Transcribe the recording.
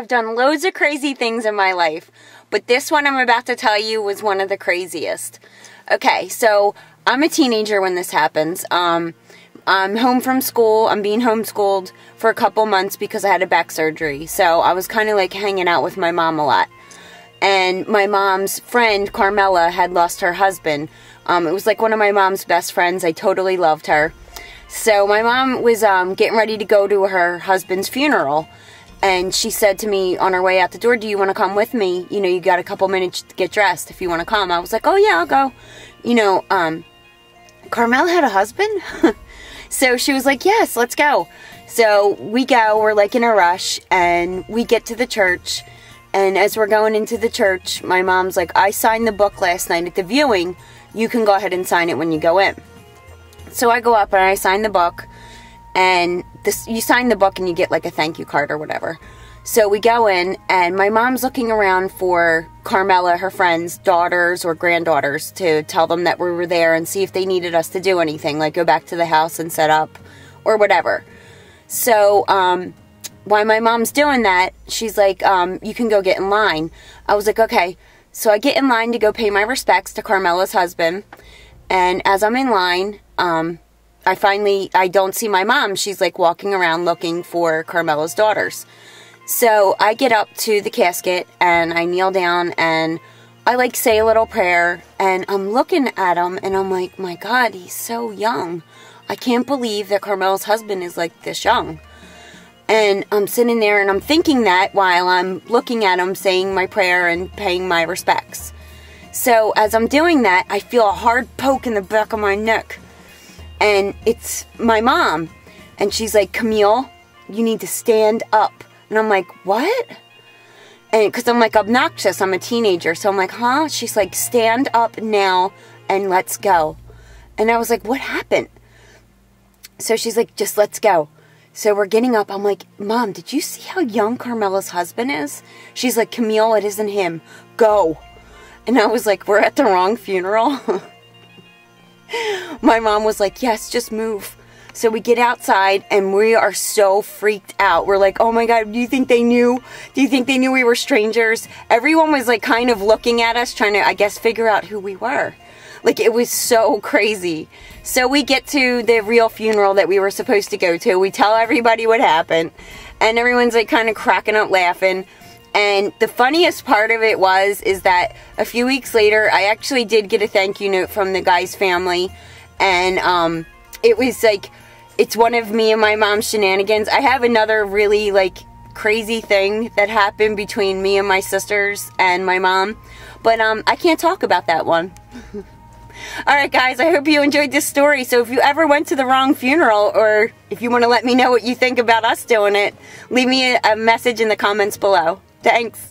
I've done loads of crazy things in my life, but this one I'm about to tell you was one of the craziest. Okay, so I'm a teenager when this happens. I'm home from school. I'm being homeschooled for a couple months because I had a back surgery. So I was kind of like hanging out with my mom a lot. And my mom's friend, Carmella, had lost her husband. It was like one of my mom's best friends. I totally loved her. So my mom was getting ready to go to her husband's funeral. And she said to me on her way out the door, do you want to come with me? You know, you got a couple minutes to get dressed if you want to come. I was like, oh yeah, I'll go. You know, Carmel had a husband? So she was like, yes, let's go. So we go, we're like in a rush, and we get to the church. And as we're going into the church, my mom's like, I signed the book last night at the viewing. You can go ahead and sign it when you go in. So I go up and I sign the book. And you sign the book and you get like a thank you card or whatever. So we go in and my mom's looking around for Carmella, her friends, daughters or granddaughters, to tell them that we were there and see if they needed us to do anything, like go back to the house and set up or whatever. So while my mom's doing that, she's like, you can go get in line. I was like, okay. So I get in line to go pay my respects to Carmella's husband. And as I'm in line, I don't see my mom. She's like walking around looking for Carmella's daughters. So I get up to the casket and I kneel down and I like say a little prayer, and I'm looking at him and I'm like, my God, he's so young. I can't believe that Carmella's husband is like this young. And I'm sitting there and I'm thinking that while I'm looking at him, saying my prayer and paying my respects. So as I'm doing that, I feel a hard poke in the back of my neck. And it's my mom. And she's like, Camille, you need to stand up. And I'm like, what? And because I'm like obnoxious, I'm a teenager. So I'm like, huh? She's like, stand up now and let's go. And I was like, what happened? So she's like, just let's go. So we're getting up. I'm like, Mom, did you see how young Carmella's husband is? She's like, Camille, it isn't him. Go. And I was like, we're at the wrong funeral. My mom was like, yes, just move. So we get outside and we are so freaked out. We're like, oh my God, do you think they knew? Do you think they knew we were strangers? Everyone was like kind of looking at us, trying to, I guess, figure out who we were. Like, it was so crazy. So we get to the real funeral that we were supposed to go to. We tell everybody what happened. And everyone's like kind of cracking up laughing. And the funniest part of it is that a few weeks later, I actually did get a thank you note from the guy's family. And it was like, it's one of me and my mom's shenanigans. I have another really like crazy thing that happened between me and my sisters and my mom. But I can't talk about that one. Alright guys, I hope you enjoyed this story. So if you ever went to the wrong funeral, or if you want to let me know what you think about us doing it, leave me a message in the comments below. Thanks.